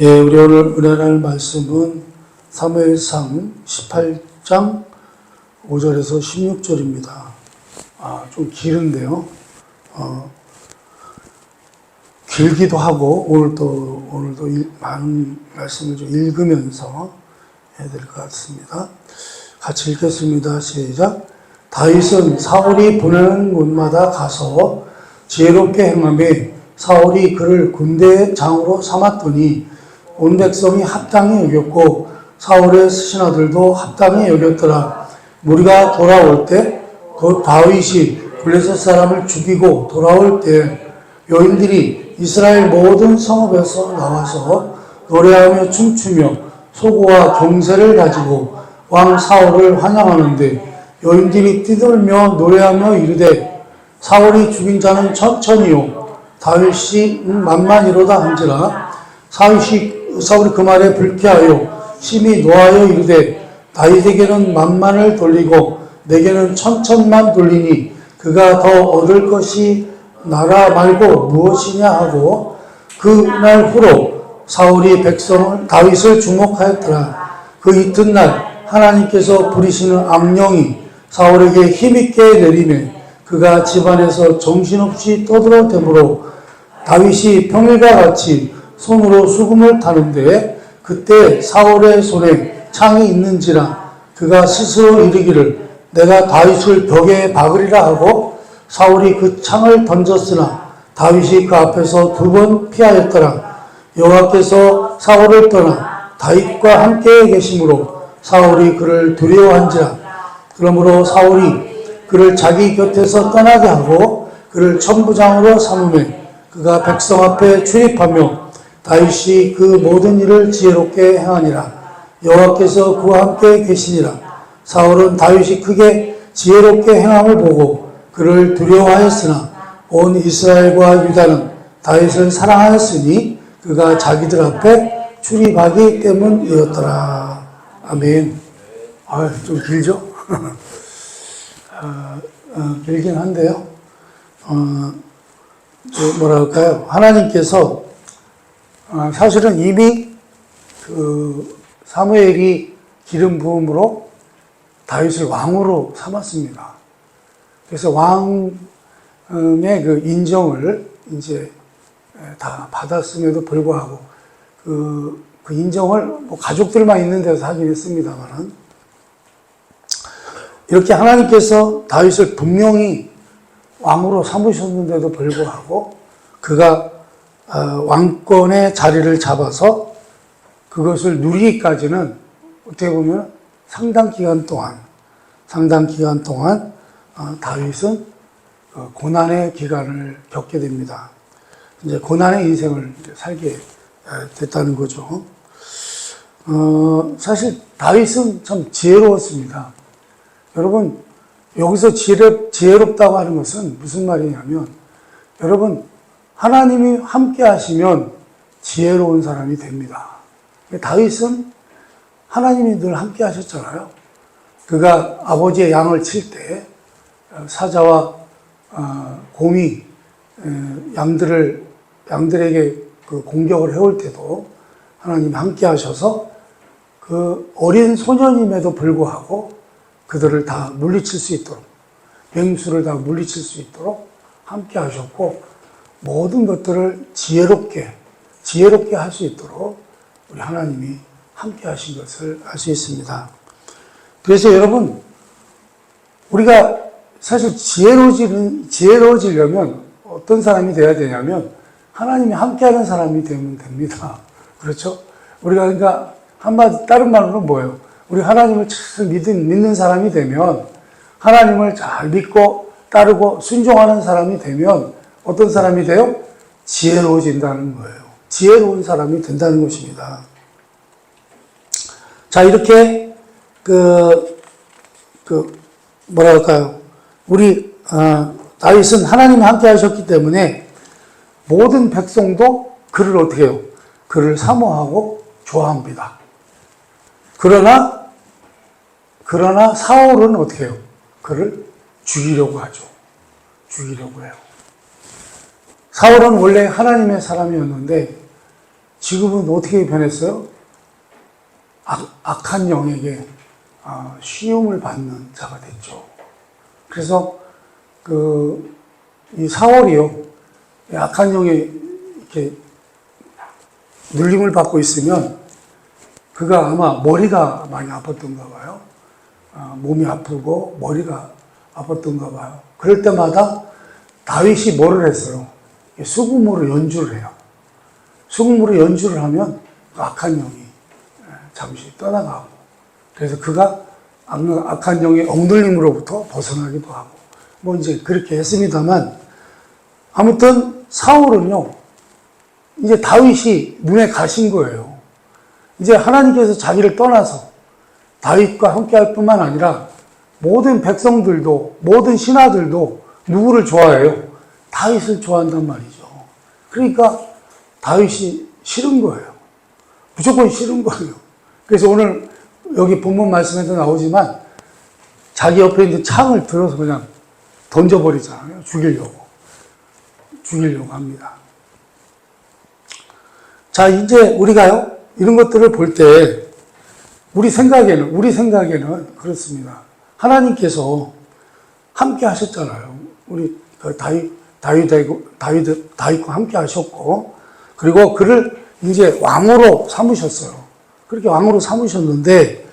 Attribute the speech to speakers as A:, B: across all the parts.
A: 예, 우리 오늘 은혜할 말씀은 사무엘상 18장 5절에서 16절입니다. 좀 길은데요. 길기도 하고 오늘도 많은 말씀을 좀 읽으면서 해야 될 것 같습니다. 같이 읽겠습니다. 시작. 다윗은 사울이 보내는 곳마다 가서 지혜롭게 행하며 사울이 그를 군대의 장으로 삼았더니 온 백성이 합당히 여겼고 사울의 신하들도 합당히 여겼더라. 무리가 돌아올 때 그 다윗이 블레셋 사람을 죽이고 돌아올 때 여인들이 이스라엘 모든 성읍에서 나와서 노래하며 춤추며 소고와 경세를 가지고 왕 사울을 환영하는데 여인들이 뛰돌며 노래하며 이르되 사울이 죽인 자는 천천히요 다윗이 만만이로다 한지라. 사울이 그 말에 불쾌하여 심히 노하여 이르되 다윗에게는 만만을 돌리고 내게는 천천만 돌리니 그가 더 얻을 것이 나라 말고 무엇이냐 하고 그날 후로 사울이 다윗을 주목하였더라. 그 이튿날 하나님께서 부리시는 악령이 사울에게 힘있게 내리매 그가 집안에서 정신없이 떠들어대므로 다윗이 평일과 같이 손으로 수금을 타는데 그때 사울의 손에 창이 있는지라 그가 스스로 이르기를 내가 다윗을 벽에 박으리라 하고 사울이 그 창을 던졌으나 다윗이 그 앞에서 2번 피하였더라. 여호와께서 사울을 떠나 다윗과 함께 계심으로 사울이 그를 두려워한지라. 그러므로 사울이 그를 자기 곁에서 떠나게 하고 그를 천부장으로 삼으매 그가 백성 앞에 출입하며 다윗이 그 모든 일을 지혜롭게 행하니라. 여호와께서 그와 함께 계시니라. 사울은 다윗이 크게 지혜롭게 행함을 보고 그를 두려워하였으나 온 이스라엘과 유다는 다윗을 사랑하였으니 그가 자기들 앞에 출입하기 때문이었더라. 아멘. 좀 길죠? 길긴 한데요. 뭐랄까요? 하나님께서 사실은 이미 사무엘이 기름 부음으로 다윗을 왕으로 삼았습니다. 그래서 왕의 그 인정을 이제 다 받았음에도 불구하고 그 인정을 뭐 가족들만 있는 데서 하긴 했습니다만은 이렇게 하나님께서 다윗을 분명히 왕으로 삼으셨는데도 불구하고 그가 왕권의 자리를 잡아서 그것을 누리기까지는 어떻게 보면 상당 기간 동안 다윗은 고난의 기간을 겪게 됩니다. 이제 고난의 인생을 살게 됐다는 거죠. 사실 다윗은 참 지혜로웠습니다. 여러분, 여기서 지혜롭다고 하는 것은 무슨 말이냐면, 여러분, 하나님이 함께 하시면 지혜로운 사람이 됩니다. 다윗은 하나님이 늘 함께 하셨잖아요. 그가 아버지의 양을 칠 때 사자와 곰이 양들에게 그 공격을 해올 때도 하나님이 함께 하셔서 그 어린 소년임에도 불구하고 그들을 다 물리칠 수 있도록 맹수를 다 물리칠 수 있도록 함께 하셨고 모든 것들을 지혜롭게 할 수 있도록 우리 하나님이 함께 하신 것을 알 수 있습니다. 그래서 여러분, 우리가 사실 지혜로워지려면 어떤 사람이 돼야 되냐면 하나님이 함께하는 사람이 되면 됩니다. 그렇죠? 우리가 그러니까 다른 말로는 뭐예요? 우리 하나님을 잘 믿는 사람이 되면 하나님을 잘 믿고 따르고 순종하는 사람이 되면 어떤 사람이 돼요? 지혜로워진다는 거예요. 지혜로운 사람이 된다는 것입니다. 자, 이렇게, 뭐랄까요. 우리, 다윗은 하나님이 함께 하셨기 때문에 모든 백성도 그를 어떻게 해요? 그를 사모하고 좋아합니다. 그러나 사울은 어떻게 해요? 그를 죽이려고 하죠. 죽이려고 해요. 사울은 원래 하나님의 사람이었는데 지금은 어떻게 변했어요? 악한 영에게 시험을 받는 자가 됐죠. 그래서 이 사울이요, 악한 영에 이렇게 눌림을 받고 있으면 그가 아마 머리가 많이 아팠던가 봐요. 몸이 아프고 머리가 아팠던가 봐요. 그럴 때마다 다윗이 뭐를 했어요? 수금으로 연주를 해요. 수금으로 연주를 하면 악한 영이 잠시 떠나가고, 그래서 그가 악한 영의 억눌림으로부터 벗어나기도 하고, 뭐 이제 그렇게 했습니다만, 아무튼 사울은요, 이제 다윗이 눈에 가신 거예요. 이제 하나님께서 자기를 떠나서 다윗과 함께 할 뿐만 아니라 모든 백성들도, 모든 신하들도 누구를 좋아해요? 다윗을 좋아한단 말이죠. 그러니까 다윗이 싫은 거예요. 무조건 싫은 거예요. 그래서 오늘 여기 본문 말씀에도 나오지만 자기 옆에 있는 창을 들어서 그냥 던져버리잖아요. 죽이려고 합니다. 자, 이제 우리가요, 이런 것들을 볼 때 우리 생각에는 그렇습니다. 하나님께서 함께 하셨잖아요. 우리 다윗과 함께 하셨고, 그리고 그를 이제 왕으로 삼으셨어요. 그렇게 왕으로 삼으셨는데,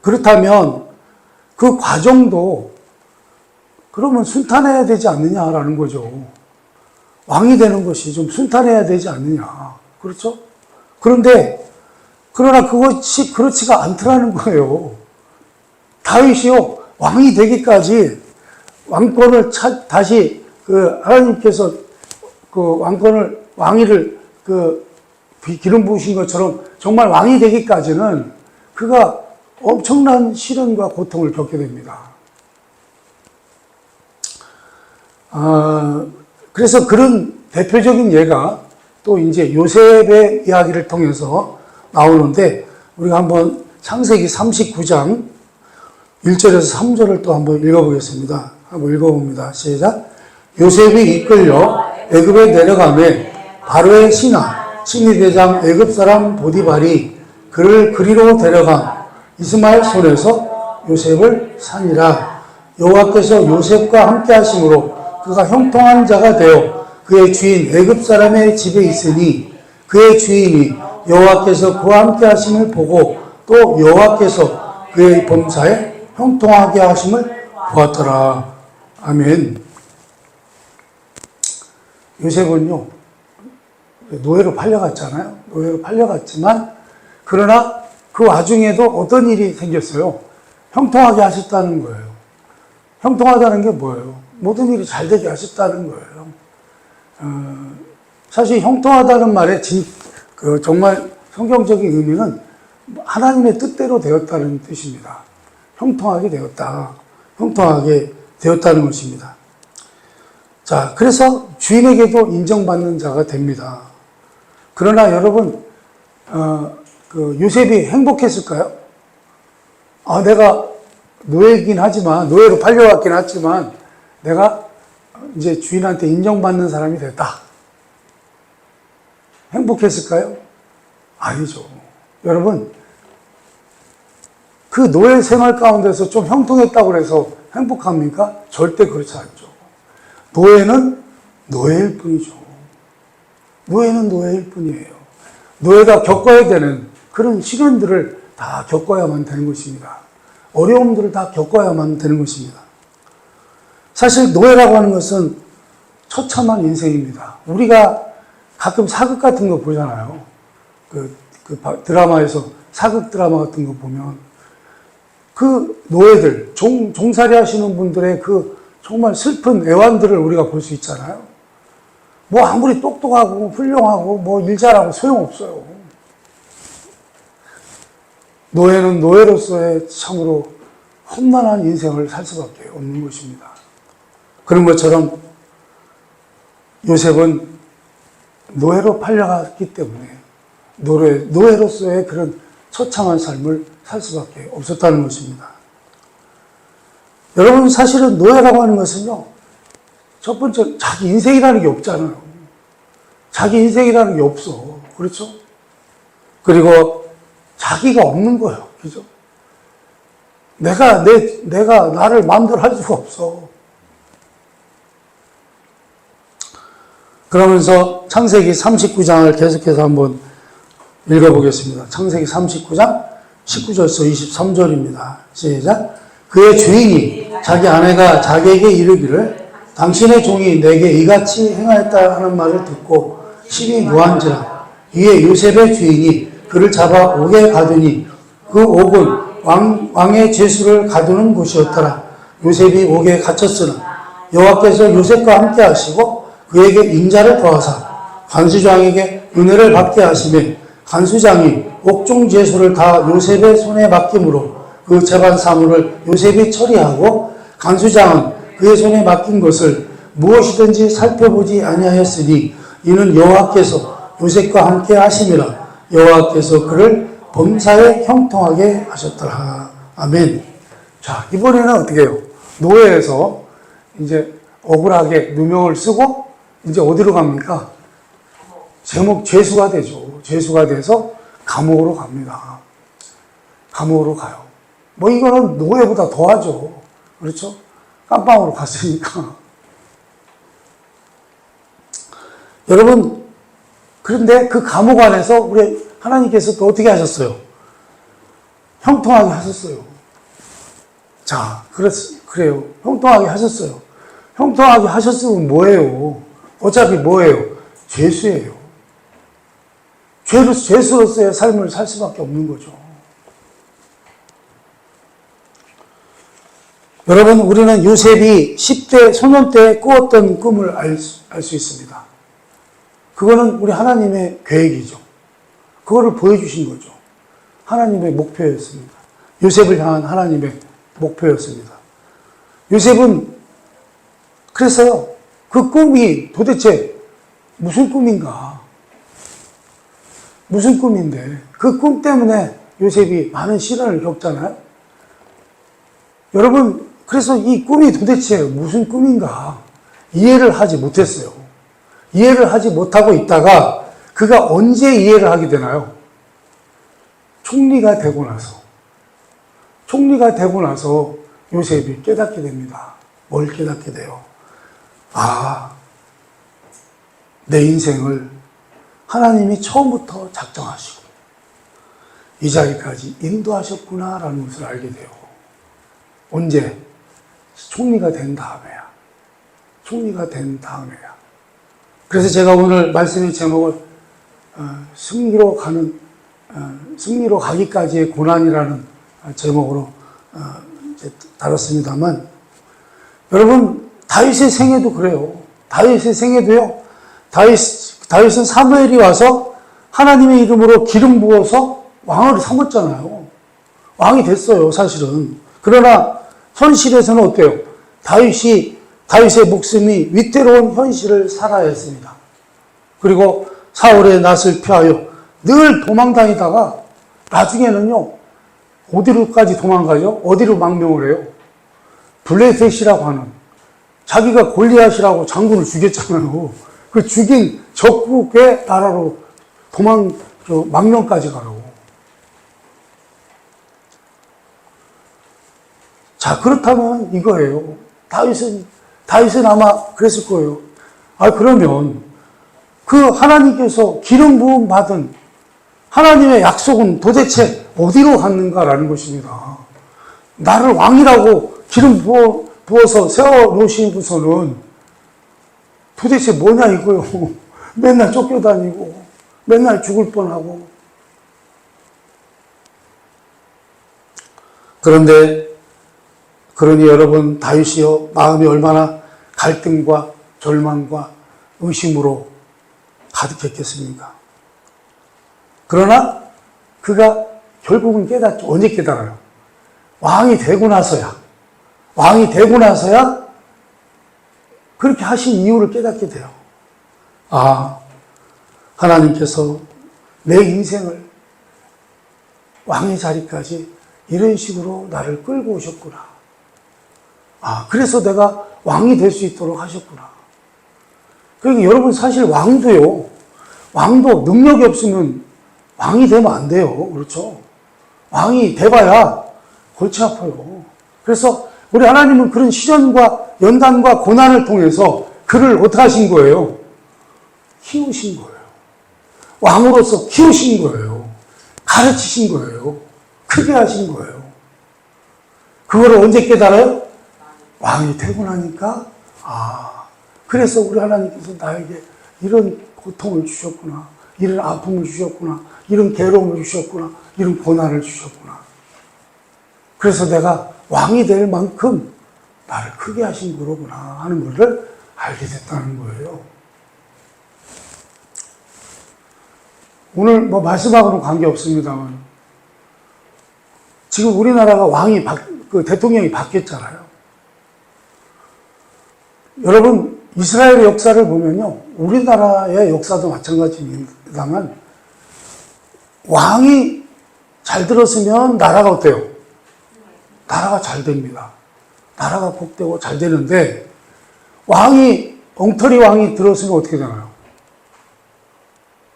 A: 그렇다면 그 과정도 그러면 순탄해야 되지 않느냐라는 거죠. 왕이 되는 것이 좀 순탄해야 되지 않느냐. 그렇죠? 그러나 그것이 그렇지가 않더라는 거예요. 다윗이요, 왕이 되기까지 왕권을 다시 하나님께서 왕위를 기름 부으신 것처럼 정말 왕이 되기까지는 그가 엄청난 시련과 고통을 겪게 됩니다. 그래서 그런 대표적인 예가 또 이제 요셉의 이야기를 통해서 나오는데, 우리가 한번 창세기 39장 1절에서 3절을 또 한번 읽어보겠습니다. 한번 읽어봅니다. 시작. 요셉이 이끌려 애굽에 내려가매 바로의 신이 대장 애굽 사람 보디발이 그를 그리로 데려간 이스마엘 손에서 요셉을 산이라. 여호와께서 요셉과 함께 하심으로 그가 형통한 자가 되어 그의 주인 애굽 사람의 집에 있으니, 그의 주인이 여호와께서 그와 함께 하심을 보고 또 여호와께서 그의 범사에 형통하게 하심을 보았더라. 아멘. 요셉은요, 노예로 팔려갔잖아요. 노예로 팔려갔지만, 그러나 그 와중에도 어떤 일이 생겼어요? 형통하게 하셨다는 거예요. 형통하다는 게 뭐예요? 모든 일이 잘 되게 하셨다는 거예요. 사실 형통하다는 말의 정말 성경적인 의미는 하나님의 뜻대로 되었다는 뜻입니다. 형통하게 되었다는 것입니다. 자, 그래서 주인에게도 인정받는 자가 됩니다. 그러나 여러분, 요셉이 행복했을까요? 내가 노예이긴 하지만, 노예로 팔려왔긴 하지만, 내가 이제 주인한테 인정받는 사람이 됐다. 행복했을까요? 아니죠. 여러분, 그 노예 생활 가운데서 좀 형통했다고 해서 행복합니까? 절대 그렇지 않죠. 노예는 노예일 뿐이죠. 노예는 노예일 뿐이에요. 노예가 겪어야 되는 그런 시련들을 다 겪어야만 되는 것입니다. 어려움들을 다 겪어야만 되는 것입니다. 사실 노예라고 하는 것은 처참한 인생입니다. 우리가 가끔 사극 같은 거 보잖아요. 드라마에서 사극 드라마 같은 거 보면 그 노예들, 종살이 하시는 분들의 그 정말 슬픈 애환들을 우리가 볼 수 있잖아요. 뭐 아무리 똑똑하고 훌륭하고 뭐 일 잘하고 소용없어요. 노예는 노예로서의 참으로 험난한 인생을 살 수밖에 없는 것입니다. 그런 것처럼 요셉은 노예로 팔려갔기 때문에 노예로서의 그런 처참한 삶을 살 수밖에 없었다는 것입니다. 여러분, 사실은 노예라고 하는 것은요, 첫 번째 자기 인생이라는 게 없잖아요. 자기 인생이라는 게 없어. 그렇죠? 그리고 자기가 없는 거예요. 그죠? 내가 나를 마음대로 할 수가 없어. 그러면서 창세기 39장을 계속해서 한번 읽어보겠습니다. 창세기 39장 19절서 23절입니다. 시작. 그의 주인이 자기 아내가 자기에게 이르기를 당신의 종이 내게 이같이 행하였다 하는 말을 듣고 심히 노한지라. 이에 요셉의 주인이 그를 잡아 옥에 가두니 그 옥은 왕의 죄수를 가두는 곳이었더라. 요셉이 옥에 갇혔으나 여호와께서 요셉과 함께 하시고 그에게 인자를 더하사 간수장에게 은혜를 받게 하시매 간수장이 옥중 죄수를 다 요셉의 손에 맡김으로 그 재반 사물을 요셉이 처리하고 간수장은 그의 손에 맡긴 것을 무엇이든지 살펴보지 아니하였으니 이는 여호와께서 요셉과 함께 하심이라. 여호와께서 그를 범사에 형통하게 하셨더라. 아멘. 자, 이번에는 어떻게 해요? 노예에서 이제 억울하게 누명을 쓰고 이제 어디로 갑니까? 죄수가 되죠. 죄수가 돼서 감옥으로 갑니다. 감옥으로 가요. 뭐 이거는 노예보다 더하죠. 그렇죠? 깜빵으로 갔으니까. 여러분, 그런데 그 감옥 안에서 우리 하나님께서 또 어떻게 하셨어요? 형통하게 하셨어요. 자, 그래요. 형통하게 하셨어요. 형통하게 하셨으면 뭐예요? 어차피 뭐예요? 죄수예요. 죄수로서의 삶을 살 수밖에 없는 거죠. 여러분, 우리는 요셉이 10대 소년 때 꾸었던 꿈을 알 수 있습니다. 그거는 우리 하나님의 계획이죠. 그거를 보여주신 거죠. 하나님의 목표였습니다. 요셉을 향한 하나님의 목표였습니다. 요셉은 그랬어요. 그 꿈이 도대체 무슨 꿈인가? 무슨 꿈인데 그 꿈 때문에 요셉이 많은 시련을 겪잖아요. 여러분, 그래서 이 꿈이 도대체 무슨 꿈인가 이해를 하지 못했어요. 이해를 하지 못하고 있다가 그가 언제 이해를 하게 되나요? 총리가 되고 나서. 총리가 되고 나서 요셉이 깨닫게 됩니다. 뭘 깨닫게 돼요? 아, 내 인생을 하나님이 처음부터 작정하시고 이 자리까지 인도하셨구나라는 것을 알게 돼요. 언제? 총리가 된 다음에야. 총리가 된 다음에야. 그래서 제가 오늘 말씀의 제목을 승리로 가기까지의 고난이라는 제목으로 다뤘습니다만, 여러분, 다윗의 생애도 그래요. 다윗의 생애도요. 다윗은 사무엘이 와서 하나님의 이름으로 기름 부어서 왕을 삼았잖아요. 왕이 됐어요, 사실은. 그러나 현실에서는 어때요? 다윗의 목숨이 위태로운 현실을 살아야 했습니다. 그리고 사울의 낯을 피하여 늘 도망다니다가 나중에는요, 어디로까지 도망가요? 어디로 망명을 해요? 블레셋이라고 하는, 자기가 골리앗이라고 장군을 죽였잖아요. 그 죽인 적국의 나라로 망명까지 가라고. 자, 그렇다면 이거예요. 다윗은 아마 그랬을 거예요. 그러면 그 하나님께서 기름 부음 받은 하나님의 약속은 도대체 어디로 갔는가라는 것입니다. 나를 왕이라고 기름 부어서 세워놓으시고서는 도대체 뭐냐 이거요. 맨날 쫓겨다니고 맨날 죽을 뻔하고. 그러니 여러분, 다윗이요, 마음이 얼마나 갈등과 절망과 의심으로 가득했겠습니까? 그러나 그가 결국은 깨닫죠. 언제 깨달아요? 왕이 되고 나서야 그렇게 하신 이유를 깨닫게 돼요. 아, 하나님께서 내 인생을 왕의 자리까지 이런 식으로 나를 끌고 오셨구나. 아, 그래서 내가 왕이 될 수 있도록 하셨구나. 그러니까 여러분, 사실 왕도요, 왕도 능력이 없으면 왕이 되면 안 돼요. 그렇죠? 왕이 돼봐야 골치 아파요. 그래서 우리 하나님은 그런 시련과 연단과 고난을 통해서 그를 어떻게 하신 거예요? 키우신 거예요. 왕으로서 키우신 거예요. 가르치신 거예요. 크게 하신 거예요. 그거를 언제 깨달아요? 왕이 되고 나니까, 그래서 우리 하나님께서 나에게 이런 고통을 주셨구나. 이런 아픔을 주셨구나. 이런 괴로움을 주셨구나. 이런 고난을 주셨구나. 그래서 내가 왕이 될 만큼 나를 크게 하신 거로구나 하는 것을 알게 됐다는 거예요. 오늘 말씀하고는 관계없습니다만 지금 우리나라가 대통령이 바뀌었잖아요. 여러분, 이스라엘의 역사를 보면요. 우리나라의 역사도 마찬가지입니다만 왕이 잘 들었으면 나라가 어때요? 나라가 잘 됩니다. 나라가 복되고 잘 되는데 엉터리 왕이 들었으면 어떻게 되나요?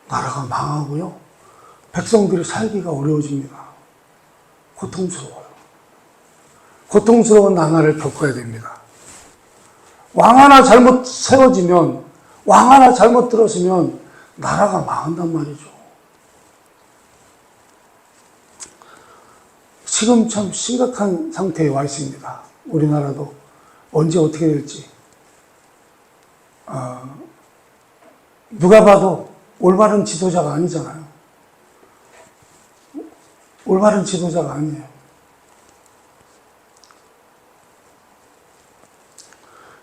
A: 나라가 망하고요. 백성들이 살기가 어려워집니다. 고통스러워요. 고통스러운 나날을 겪어야 됩니다. 왕 하나 잘못 세워지면, 왕 하나 잘못 들었으면 나라가 망한단 말이죠. 지금 참 심각한 상태에 와 있습니다. 우리나라도 언제 어떻게 될지. 누가 봐도 올바른 지도자가 아니잖아요. 올바른 지도자가 아니에요.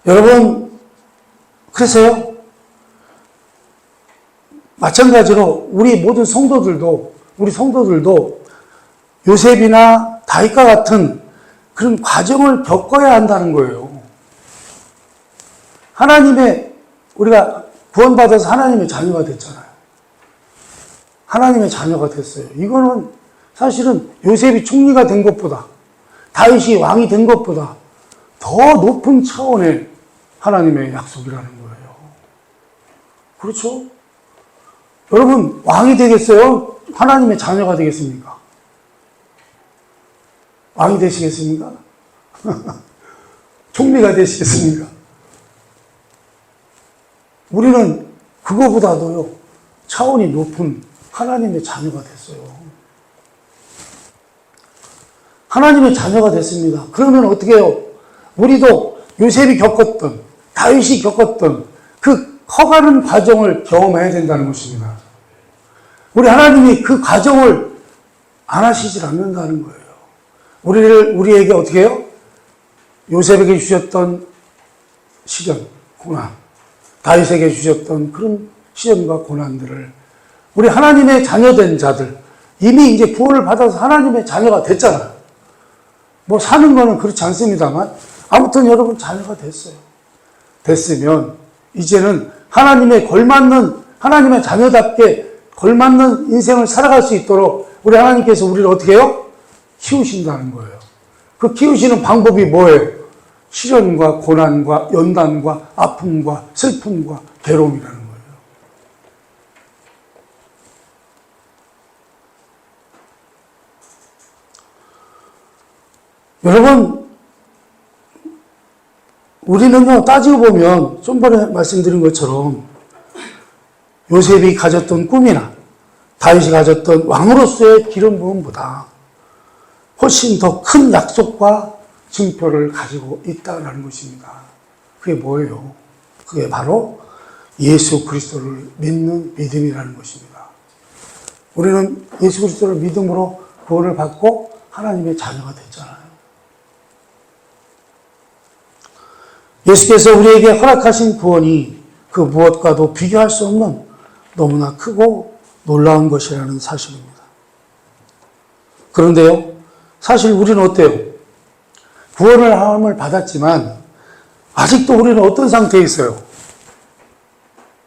A: 여러분, 그래서요, 마찬가지로 우리 모든 성도들도 요셉이나 다윗과 같은 그런 과정을 겪어야 한다는 거예요. 우리가 구원받아서 하나님의 자녀가 됐잖아요. 하나님의 자녀가 됐어요. 이거는 사실은 요셉이 총리가 된 것보다, 다윗이 왕이 된 것보다 더 높은 차원의 하나님의 약속이라는 거예요. 그렇죠? 여러분, 왕이 되겠어요? 하나님의 자녀가 되겠습니까? 왕이 되시겠습니까? 총리가 되시겠습니까? 우리는 그거보다도요, 차원이 높은 하나님의 자녀가 됐어요. 하나님의 자녀가 됐습니다. 그러면 어떻게 해요? 우리도 요셉이 겪었던, 다윗이 겪었던 그 커가는 과정을 경험해야 된다는 것입니다. 우리 하나님이 그 과정을 안 하시질 않는다는 거예요. 우리에게 어떻게 해요? 요셉에게 주셨던 시련, 고난, 다윗에게 주셨던 그런 시련과 고난들을 우리 하나님의 자녀된 자들, 이미 이제 구원을 받아서 하나님의 자녀가 됐잖아요. 사는 거는 그렇지 않습니다만, 아무튼 여러분 자녀가 됐어요. 됐으면, 이제는 하나님의 자녀답게 걸맞는 인생을 살아갈 수 있도록 우리 하나님께서 우리를 어떻게 해요? 키우신다는 거예요. 그 키우시는 방법이 뭐예요? 시련과 고난과 연단과 아픔과 슬픔과 괴로움이라는 거예요. 여러분, 우리는요, 따지고 보면, 좀 전에 말씀드린 것처럼, 요셉이 가졌던 꿈이나, 다윗이 가졌던 왕으로서의 기름 부음보다 훨씬 더 큰 약속과 증표를 가지고 있다는 것입니다. 그게 뭐예요? 그게 바로 예수 그리스도를 믿는 믿음이라는 것입니다. 우리는 예수 그리스도를 믿음으로 구원을 받고 하나님의 자녀가 됐잖아요. 예수께서 우리에게 허락하신 구원이 그 무엇과도 비교할 수 없는 너무나 크고 놀라운 것이라는 사실입니다. 그런데요, 사실 우리는 어때요? 구원을 함을 받았지만 아직도 우리는 어떤 상태에 있어요?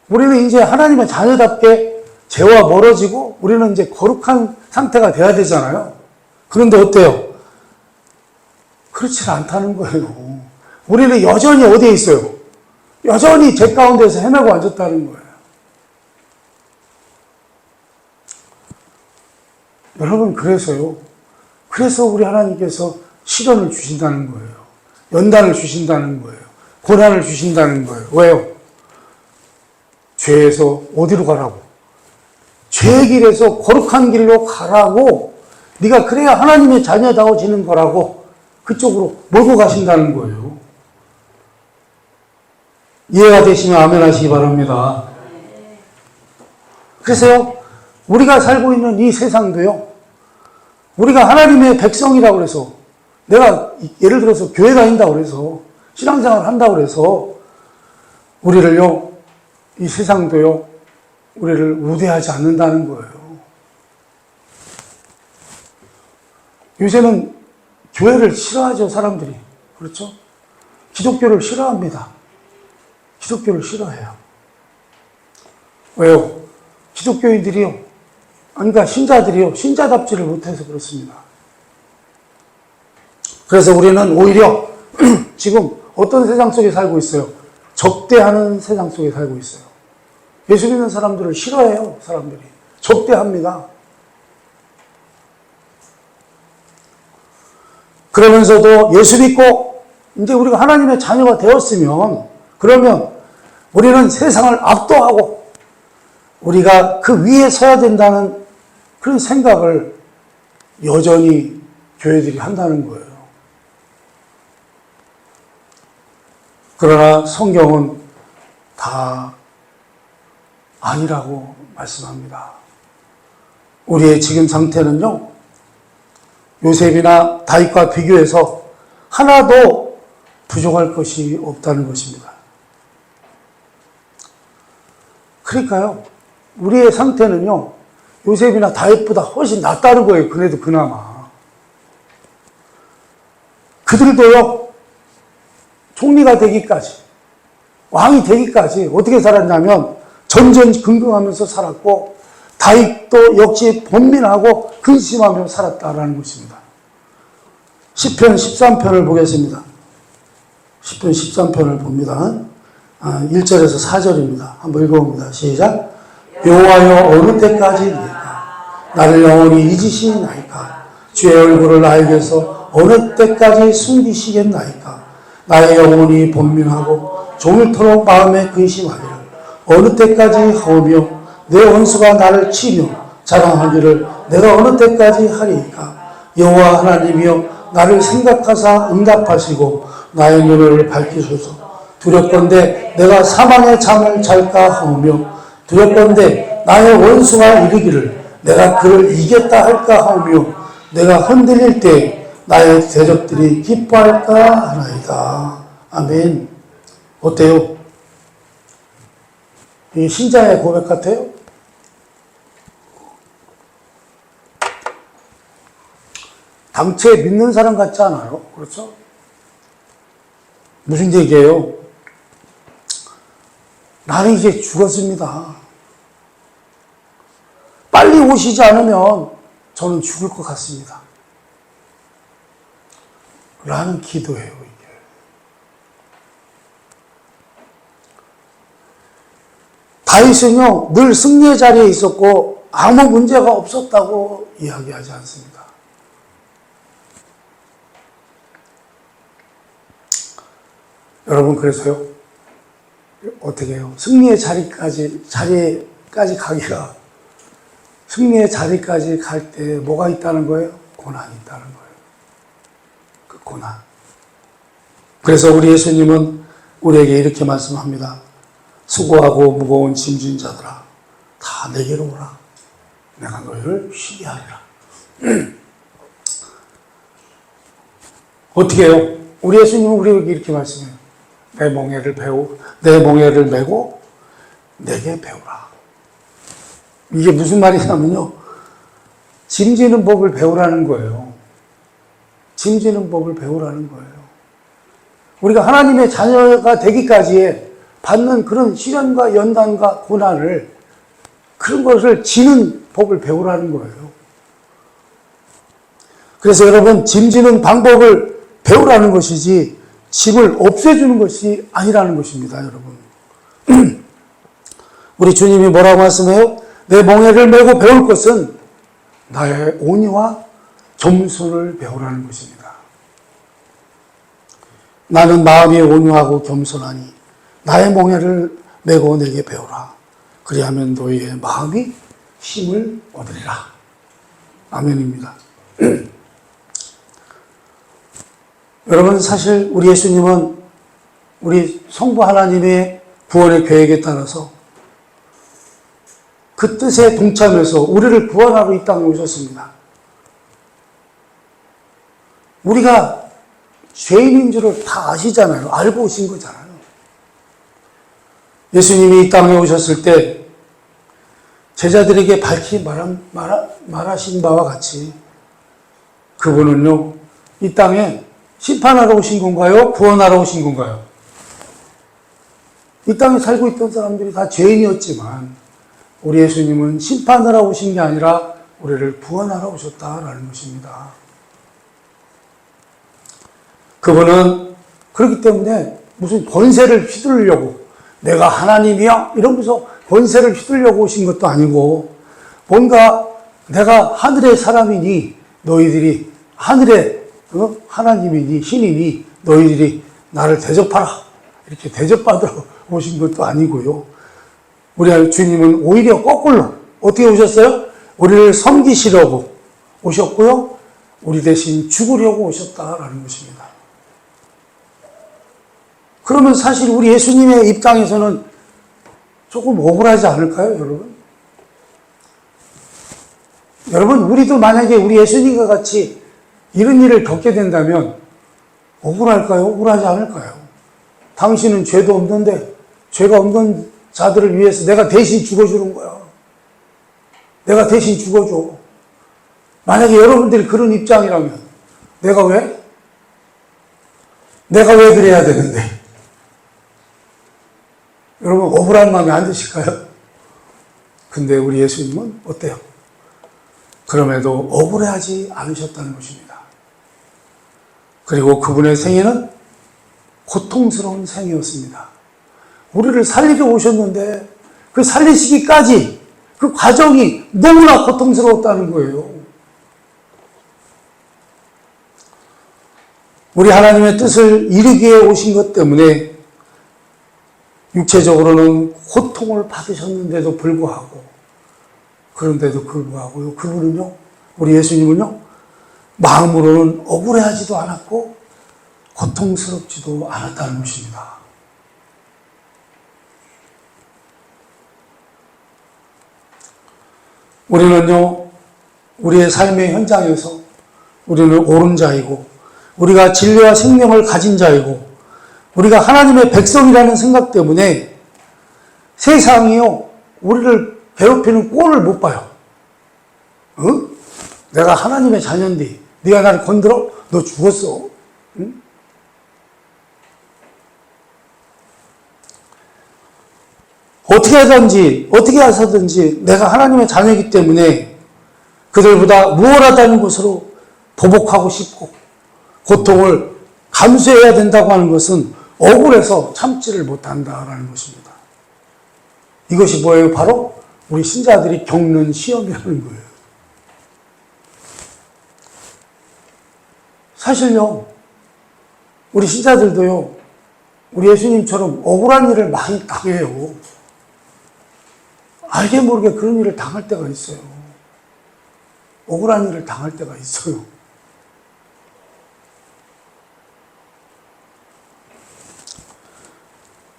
A: 우리는 이제 하나님의 자녀답게 죄와 멀어지고 우리는 이제 거룩한 상태가 돼야 되잖아요. 그런데 어때요? 그렇지 않다는 거예요. 우리는 여전히 어디에 있어요? 여전히 죄 가운데서 헤매고 앉았다는 거예요. 여러분, 그래서 우리 하나님께서 시련을 주신다는 거예요. 연단을 주신다는 거예요. 고난을 주신다는 거예요. 왜요? 죄에서 어디로 가라고? 죄의 길에서 거룩한 길로 가라고, 네가 그래야 하나님의 자녀다워지는 거라고 그쪽으로 몰고 가신다는 거예요. 이해가 되시면 아멘 하시기 바랍니다. 그래서요, 우리가 살고 있는 이 세상도요, 우리가 하나님의 백성이라고 그래서, 내가 예를 들어서 교회 다닌다고 그래서, 신앙생활을 한다고 그래서, 우리를요, 이 세상도요, 우리를 우대하지 않는다는 거예요. 요새는 교회를 싫어하죠, 사람들이. 그렇죠? 기독교를 싫어합니다. 기독교를 싫어해요. 왜요? 기독교인들이요, 그러니까 신자들이요, 신자답지를 못해서 그렇습니다. 그래서 우리는 오히려 지금 어떤 세상 속에 살고 있어요? 적대하는 세상 속에 살고 있어요. 예수 믿는 사람들을 싫어해요, 사람들이. 적대합니다. 그러면서도 예수 믿고 이제 우리가 하나님의 자녀가 되었으면, 그러면 우리는 세상을 압도하고 우리가 그 위에 서야 된다는 그런 생각을 여전히 교회들이 한다는 거예요. 그러나 성경은 다 아니라고 말씀합니다. 우리의 지금 상태는요, 요셉이나 다윗과 비교해서 하나도 부족할 것이 없다는 것입니다. 그러니까요, 우리의 상태는요, 요셉이나 다윗보다 훨씬 낫다는 거예요. 그래도 그나마. 그들도요, 총리가 되기까지, 왕이 되기까지 어떻게 살았냐면 전전긍긍하면서 살았고, 다윗도 역시 번민하고 근심하며 살았다라는 것입니다. 시편 13편을 보겠습니다. 시편 13편을 봅니다. 1절에서 4절입니다. 한번 읽어봅니다. 시작. 여호와여, 어느 때까지이까? 나를 영원히 잊으시나이까? 주의 얼굴을 나에게서 어느 때까지 숨기시겠나이까? 나의 영혼이 번민하고 종일토록 마음에 근심하기를 어느 때까지 하오며, 내 원수가 나를 치며 자랑하기를 내가 어느 때까지 하리이까? 여호와 하나님이여, 나를 생각하사 응답하시고 나의 눈을 밝히소서. 두렵건대 내가 사망의 잠을 잘까 하오며, 두렵건대 나의 원수가 이르기를 내가 그를 이겼다 할까 하오며, 내가 흔들릴 때 나의 대적들이 기뻐할까 하나이다. 아멘. 어때요? 이 신자의 고백 같아요? 당최 믿는 사람 같지 않아요? 그렇죠? 무슨 얘기예요? 나는 이제 죽었습니다. 빨리 오시지 않으면 저는 죽을 것 같습니다. 라는 기도예요, 이게. 다윗은요, 늘 승리의 자리에 있었고 아무 문제가 없었다고 이야기하지 않습니다. 여러분, 그래서요, 어떻게 해요? 승리의 자리까지 가기가, 승리의 자리까지 갈 때 뭐가 있다는 거예요? 고난이 있다는 거예요. 그 고난. 그래서 우리 예수님은 우리에게 이렇게 말씀합니다. 수고하고 무거운 짐진 자들아, 다 내게로 오라. 내가 너희를 쉬게 하리라. 어떻게 해요? 우리 예수님은 우리에게 이렇게 말씀해요. 내 멍에를 메고 내게 배우라. 이게 무슨 말이냐면요, 짐지는 법을 배우라는 거예요. 짐지는 법을 배우라는 거예요. 우리가 하나님의 자녀가 되기까지에 받는 그런 시련과 연단과 고난을, 그런 것을 지는 법을 배우라는 거예요. 그래서 여러분, 짐지는 방법을 배우라는 것이지 짐을 없애주는 것이 아니라는 것입니다, 여러분. 우리 주님이 뭐라고 말씀해요? 내 멍에를 메고 배울 것은 나의 온유와 겸손을 배우라는 것입니다. 나는 마음이 온유하고 겸손하니 나의 멍에를 메고 내게 배우라. 그리하면 너희의 마음이 힘을 얻으리라. 아멘입니다. 여러분, 사실 우리 예수님은 우리 성부 하나님의 구원의 계획에 따라서 그 뜻에 동참해서 우리를 구원하러 이 땅에 오셨습니다. 우리가 죄인인 줄을 다 아시잖아요. 알고 오신 거잖아요. 예수님이 이 땅에 오셨을 때 제자들에게 밝히 말하신 바와 같이 그분은요, 이 땅에 심판하러 오신 건가요? 구원하러 오신 건가요? 이 땅에 살고 있던 사람들이 다 죄인이었지만 우리 예수님은 심판하러 오신 게 아니라 우리를 구원하러 오셨다라는 것입니다. 그분은 그렇기 때문에 무슨 권세를 휘두르려고 내가 하나님이야 이러면서 권세를 휘두르려고 오신 것도 아니고 뭔가 내가 하늘의 사람이니 너희들이 하늘의 하나님이니 신이니 너희들이 나를 대접하라 이렇게 대접받으러 오신 것도 아니고요. 우리 주님은 오히려 거꾸로 어떻게 오셨어요? 우리를 섬기시려고 오셨고요. 우리 대신 죽으려고 오셨다라는 것입니다. 그러면 사실 우리 예수님의 입장에서는 조금 억울하지 않을까요, 여러분? 여러분, 우리도 만약에 우리 예수님과 같이 이런 일을 겪게 된다면 억울할까요? 억울하지 않을까요? 당신은 죄도 없는데 죄가 없는 자들을 위해서 내가 대신 죽어주는 거야. 내가 대신 죽어줘. 만약에 여러분들이 그런 입장이라면 내가 왜 그래야 되는데? 여러분, 억울한 마음이 안 드실까요? 근데 우리 예수님은 어때요? 그럼에도 억울해하지 않으셨다는 것입니다. 그리고 그분의 생애는 고통스러운 생이었습니다. 우리를 살리러 오셨는데 그 살리시기까지 그 과정이 너무나 고통스러웠다는 거예요. 우리 하나님의 뜻을 이루기에 오신 것 때문에 육체적으로는 고통을 받으셨는데도 불구하고 그분은요, 우리 예수님은요, 마음으로는 억울해하지도 않았고 고통스럽지도 않았다는 것입니다. 우리는요, 우리의 삶의 현장에서 우리는 옳은 자이고 우리가 진리와 생명을 가진 자이고 우리가 하나님의 백성이라는 생각 때문에 세상이요, 우리를 괴롭히는 꼴을 못 봐요. 응? 내가 하나님의 자녀인데 네가 나를 건드려? 너 죽었어. 응? 어떻게 해서든지 내가 하나님의 자녀이기 때문에 그들보다 무엇하다는 것으로 보복하고 싶고 고통을 감수해야 된다고 하는 것은 억울해서 참지를 못한다라는 것입니다. 이것이 뭐예요? 바로 우리 신자들이 겪는 시험이라는 거예요. 사실요, 우리 신자들도요, 우리 예수님처럼 억울한 일을 많이 당해요. 알게 모르게 그런 일을 당할 때가 있어요. 억울한 일을 당할 때가 있어요.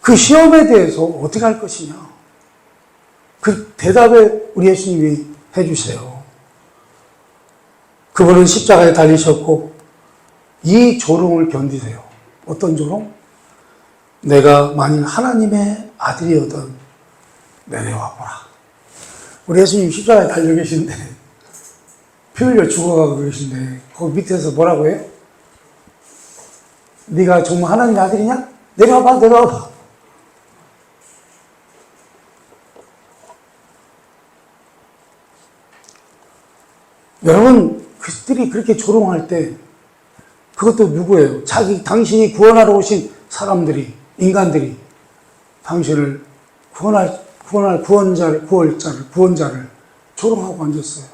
A: 그 시험에 대해서 어떻게 할 것이냐. 그 대답을 우리 예수님이 해주세요. 그분은 십자가에 달리셨고 이 조롱을 견디세요. 어떤 조롱? 내가 만일 하나님의 아들이어든 내려와 보라. 우리 예수님 십자가에 달려 계신데 피 흘려 죽어가고 계신데 거기 밑에서 뭐라고 해요? 네가 정말 하나님의 아들이냐? 내려와봐. 여러분, 그들이 그렇게 조롱할 때 그것도 누구예요? 당신이 구원하러 오신 사람들이, 인간들이 당신을 구원자를 조롱하고 앉았어요.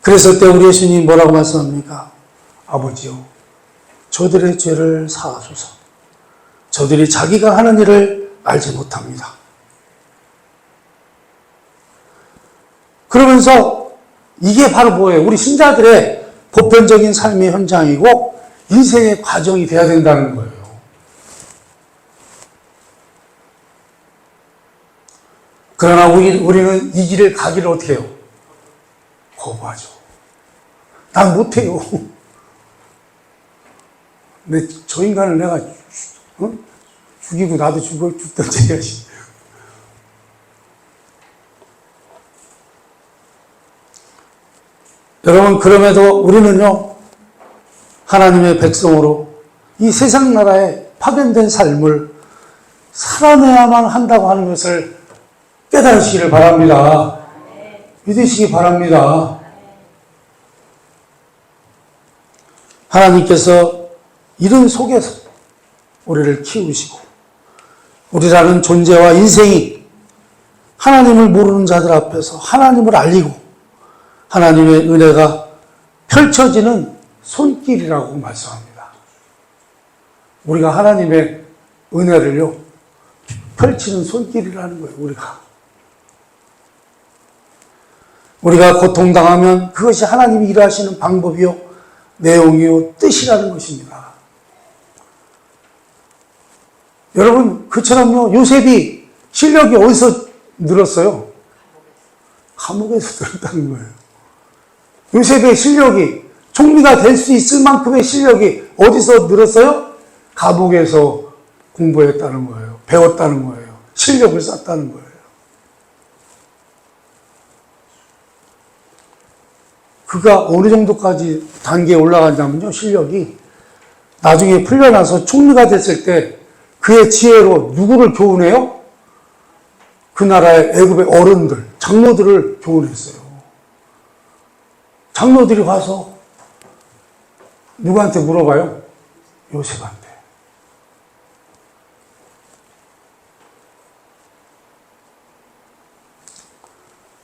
A: 그랬을 때 우리 예수님이 뭐라고 말씀합니까? 아버지요, 저들의 죄를 사하소서. 저들이 자기가 하는 일을 알지 못합니다. 그러면서 이게 바로 뭐예요? 우리 신자들의 보편적인 삶의 현장이고 인생의 과정이 돼야 된다는 거예요. 그러나 우리는 이 길을 가기를 어떻게 해요? 거부하죠. 난 못해요. 근데 저 인간을 내가 죽이고 나도 죽던지 해야지. 여러분, 그럼에도 우리는요, 하나님의 백성으로 이 세상 나라의 파견된 삶을 살아내야만 한다고 하는 것을 깨달으시기를 바랍니다. 믿으시기 바랍니다. 하나님께서 이런 속에서 우리를 키우시고 우리라는 존재와 인생이 하나님을 모르는 자들 앞에서 하나님을 알리고 하나님의 은혜가 펼쳐지는 손길이라고 말씀합니다. 우리가 하나님의 은혜를요, 펼치는 손길이라는 거예요, 우리가 고통당하면 그것이 하나님이 일하시는 방법이요, 내용이요, 뜻이라는 것입니다. 여러분, 그처럼요, 요셉이 실력이 어디서 늘었어요? 감옥에서 늘었다는 거예요. 요셉의 실력이, 총리가 될 수 있을 만큼의 실력이 어디서 늘었어요? 감옥에서 공부했다는 거예요. 배웠다는 거예요. 실력을 쌓았다는 거예요. 그가 어느 정도까지 단계에 올라가냐면요, 실력이 나중에 풀려나서 총리가 됐을 때 그의 지혜로 누구를 교훈해요? 그 나라의 애굽의 어른들, 장로들을 교훈했어요. 장로들이 와서 누구한테 물어봐요? 요셉한테.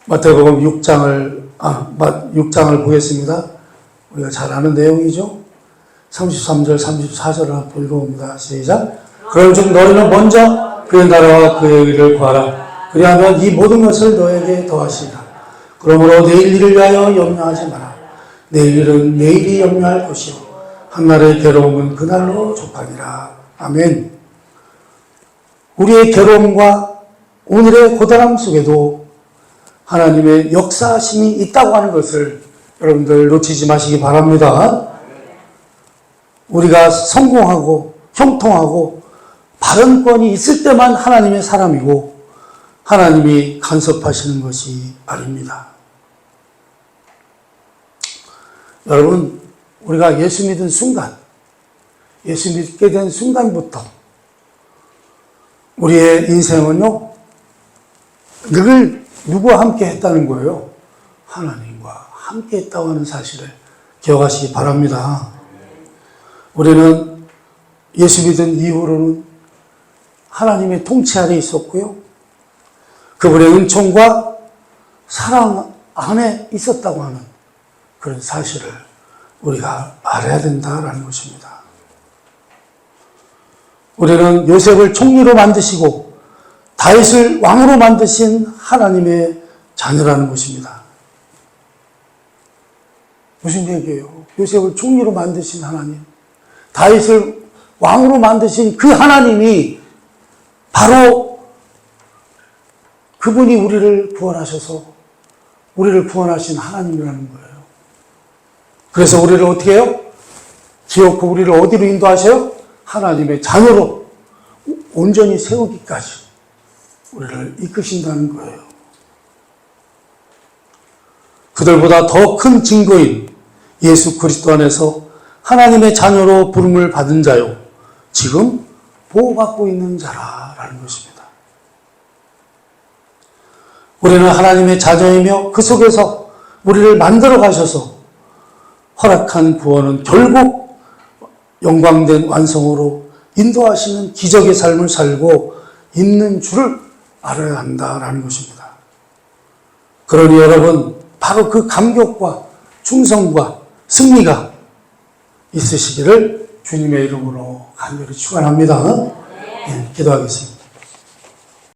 A: 마태복음 6장을 보겠습니다. 우리가 잘 아는 내용이죠. 33절, 34절을 읽어봅니다. 시작. 그럴즉 너희는 먼저 그의 나라와 그의 의를 구하라. 그리하면 이 모든 것을 너에게 더하시리라. 그러므로 내일 일을 위하여 염려하지 마라. 내일 일은 내일이 염려할 것이요 한날의 괴로움은 그날로 족하니라. 아멘. 우리의 괴로움과 오늘의 고단함 속에도 하나님의 역사심이 있다고 하는 것을 여러분들 놓치지 마시기 바랍니다. 우리가 성공하고 형통하고 발언권이 있을 때만 하나님의 사람이고 하나님이 간섭하시는 것이 아닙니다. 여러분, 우리가 예수 믿은 순간, 예수 믿게 된 순간부터 우리의 인생은요, 늘 누구와 함께 했다는 거예요? 하나님과 함께 했다고 하는 사실을 기억하시기 바랍니다. 우리는 예수 믿은 이후로는 하나님의 통치 아래 있었고요. 그분의 은총과 사랑 안에 있었다고 하는 그런 사실을 우리가 알아야 된다라는 것입니다. 우리는 요셉을 총리로 만드시고 다윗을 왕으로 만드신 하나님의 자녀라는 것입니다. 무슨 얘기예요? 요셉을 총리로 만드신 하나님, 다윗을 왕으로 만드신 그 하나님이 바로 그분이 우리를 구원하셔서 우리를 구원하신 하나님이라는 거예요. 그래서 우리를 어떻게 해요? 기어코 우리를 어디로 인도하셔요? 하나님의 자녀로 온전히 세우기까지 우리를 이끄신다는 거예요. 그들보다 더 큰 증거인 예수 그리스도 안에서 하나님의 자녀로 부름을 받은 자요, 지금 보호받고 있는 자라는 것입니다. 우리는 하나님의 자녀이며 그 속에서 우리를 만들어 가셔서 허락한 구원은 결국 영광된 완성으로 인도하시는 기적의 삶을 살고 있는 줄을 알아야 한다라는 것입니다. 그러니 여러분, 바로 그 감격과 충성과 승리가 있으시기를 주님의 이름으로 간절히 축원합니다. 네, 기도하겠습니다.